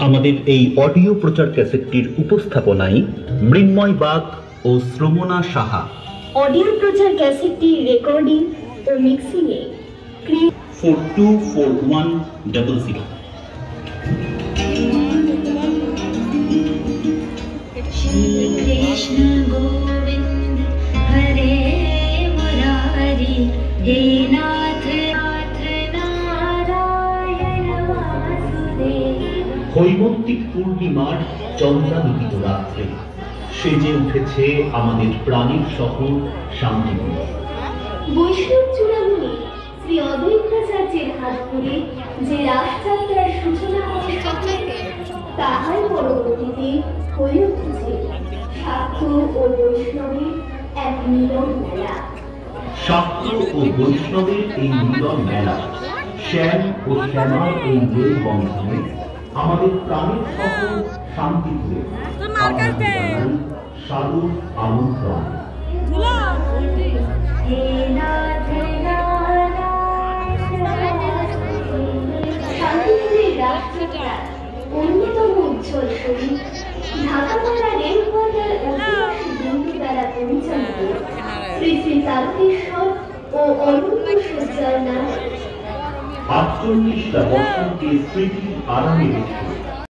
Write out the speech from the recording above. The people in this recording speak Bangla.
আমাদের এই অডিও প্রচার ক্যাসেটটির উপস্থাপনায় মৃন্ময় বাগ ও শ্রমণা সাহা। অডিও প্রচার ক্যাসেটটি রেকর্ডিং ও মিক্সিং এ 424100। कृष्ण गोविंद हरे मुरारी हे नाथ नाथ नारायण वासुदेव। হৈমন্তিক পূর্ণিমার চন্দ্রালোকিত রাত্রে সেজে উঠেছে আমাদের প্রাণের শহর শান্তিপুর। বৈষ্ণব চূড়ামণি শ্রী অদ্বৈতাচার্যের হাত ধরে যে রাসযাত্রার সূচনা হয় তাহার পরবর্তীতে হয়ে উঠেছে শাক্ত ও বৈষ্ণবের এক মিলন মেলা। শাক্ত ও বৈষ্ণবের এই মিলন মেলা, শ্যাম ও শ্যামার এই মেল বন্ধনে আমাদের প্রাণের শহর শান্তিপুরে সাদর আমন্ত্রণ। শান্তিপুরের রাসযাত্রা অন্যতম উজ্জ্বল ছবি ঢাকা-পাড়া রেলপথের অধিবাসী বন্ধু দ্বারা পরিচালিত শ্রী শ্রী তারকেশ্বর ও অনন্ত সজ্জার নামে 48টা বছরকে স্মৃতির আরামে রেখে